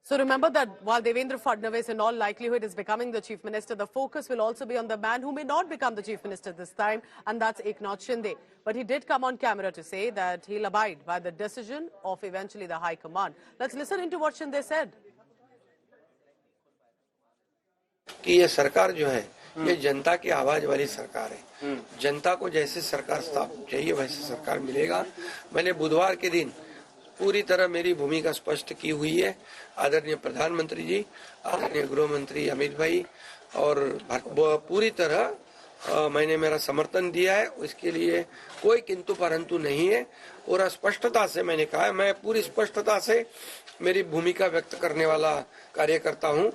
So remember that while Devendra Fadnavis in all likelihood is becoming the Chief Minister, the focus will also be on the man who may not become the Chief Minister this time, and that's Eknath Shinde. But he did come on camera to say that he'll abide by the decision of eventually the High Command. Let's listen into what Shinde said. कि ये सरकार जो है ये जनता की आवाज वाली सरकार है। जनता को जैसे सरकार चाहिए वैसे सरकार मिलेगा। मैंने बुधवार के दिन पूरी तरह मेरी भूमिका स्पष्ट की हुई है। आदरणीय प्रधानमंत्री जी, आदरणीय गृह मंत्री अमित भाई और पूरी तरह मैंने मेरा समर्थन दिया है। इसके लिए कोई किंतु परंतु नहीं है और स्पष्टता से मैंने कहा है, मैं पूरी स्पष्टता से मेरी भूमिका व्यक्त करने वाला कार्यकर्ता हूं।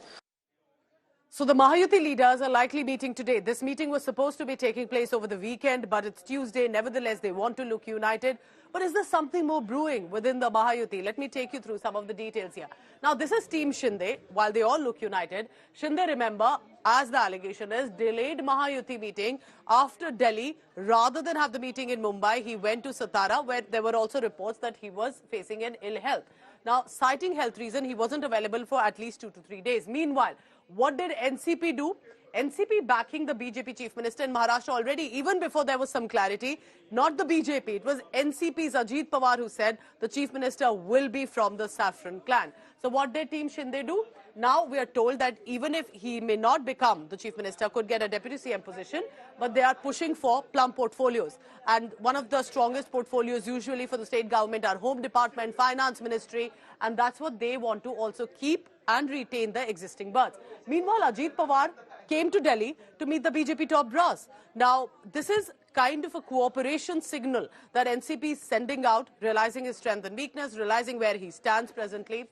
So the Mahayuti leaders are likely meeting today. This meeting was supposed to be taking place over the weekend, but it's Tuesday. Nevertheless, they want to look united. But is there something more brewing within the Mahayuti? Let me take you through some of the details here. Now, this is Team Shinde. While they all look united, Shinde, remember, as the allegation is, delayed Mahayuti meeting after Delhi. Rather than have the meeting in Mumbai, he went to Satara, where there were also reports that he was facing an ill health. Now, citing health reason, he wasn't available for at least 2 to 3 days. Meanwhile, what did NCP do? NCP backing the BJP Chief Minister in Maharashtra already, even before there was some clarity. Not the BJP, it was NCP's Ajit Pawar who said the Chief Minister will be from the Saffron clan. So what did Team Shinde do? Now we are told that even if he may not become the Chief Minister, could get a Deputy CM position, but they are pushing for plum portfolios. And one of the strongest portfolios usually for the state government are Home Department, Finance Ministry, and that's what they want to also keep and retain the existing berths. Meanwhile, Ajit Pawar came to Delhi to meet the BJP top brass. Now, this is kind of a cooperation signal that NCP is sending out, realizing his strength and weakness, realizing where he stands presently.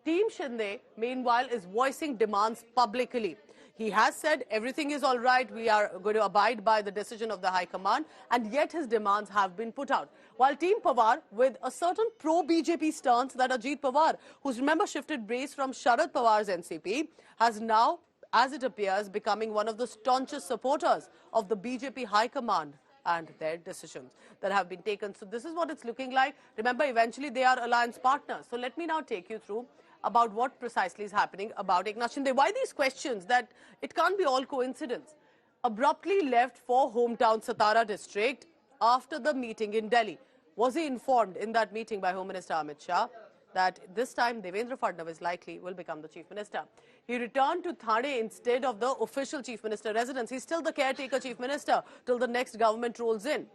Team Shinde, meanwhile, is voicing demands publicly. He has said everything is all right, we are going to abide by the decision of the High Command, and yet his demands have been put out. While Team Pawar, with a certain pro-BJP stance that Ajit Pawar, who's remember shifted base from Sharad Pawar's NCP, has now, as it appears, becoming one of the staunchest supporters of the BJP High Command and their decisions that have been taken. So this is what it's looking like. Remember, eventually they are alliance partners. So let me now take you through about what precisely is happening about Eknath Shinde. Why these questions that it can't be all coincidence? Abruptly left for hometown Satara district after the meeting in Delhi. Was he informed in that meeting by Home Minister Amit Shah that this time Devendra Fadnavis likely will become the Chief Minister? He returned to Thane instead of the official Chief Minister residence. He's still the caretaker Chief Minister till the next government rolls in.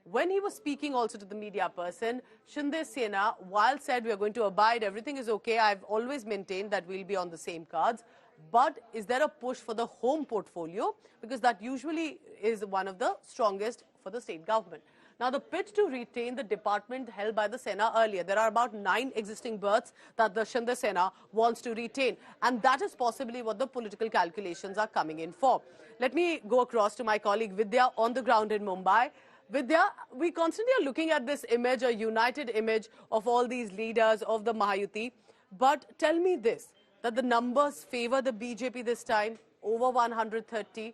When he was speaking also to the media person, Shinde Sena, while said we are going to abide, everything is okay, I've always maintained that we'll be on the same cards. But is there a push for the home portfolio? Because that usually is one of the strongest for the state government. Now, the pitch to retain the department held by the Sena earlier, there are about 9 existing berths that the Shinde Sena wants to retain. And that is possibly what the political calculations are coming in for. Let me go across to my colleague Vidya on the ground in Mumbai. Vidya, we constantly are looking at this image, a united image of all these leaders of the Mahayuti. But tell me this, that the numbers favor the BJP this time, over 130.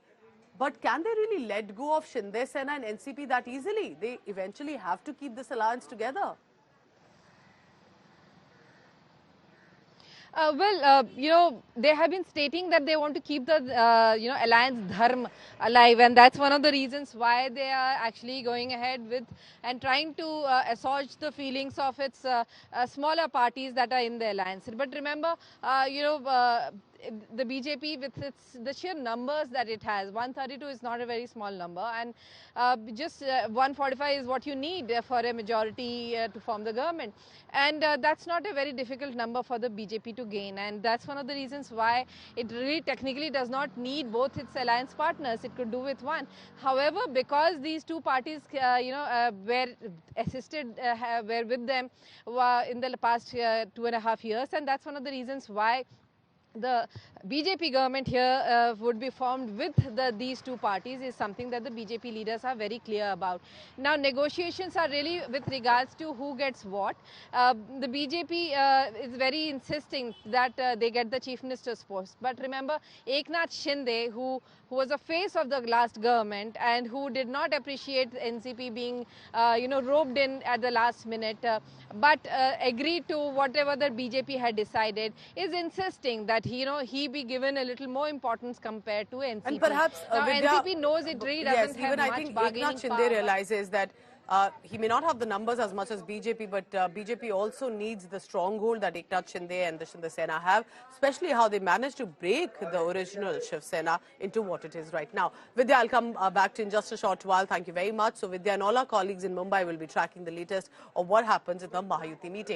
But can they really let go of Shinde Sena and NCP that easily? They eventually have to keep this alliance together. They have been stating that they want to keep the, alliance dharma alive, and that's one of the reasons why they are actually going ahead with and trying to assuage the feelings of its smaller parties that are in the alliance. But remember, the BJP with the sheer numbers that it has, 132 is not a very small number, and just 145 is what you need for a majority to form the government, and that's not a very difficult number for the BJP to gain, and that's one of the reasons why it really technically does not need both its alliance partners. It could do with one. However, because these two parties were with them in the past 2.5 years, and that's one of the reasons why the BJP government here would be formed with these two parties is something that the BJP leaders are very clear about. Now, negotiations are really with regards to who gets what. The BJP is very insisting that they get the chief minister's post. But remember, Eknath Shinde, who was a face of the last government and who did not appreciate NCP being, roped in at the last minute, but agreed to whatever the BJP had decided, is insisting that he be given a little more importance compared to NCP. And perhaps now, Vidya, NCP knows it really doesn't have even I much think bargaining Eknath Shinde power. realizes that he may not have the numbers as much as BJP, but BJP also needs the stronghold that Eknath Shinde and the Shinde Sena have, especially how they managed to break the original Shiv Sena into what it is right now. Vidya, I'll come back to you in just a short while. Thank you very much. So Vidya and all our colleagues in Mumbai will be tracking the latest of what happens in the Mahayuti meeting.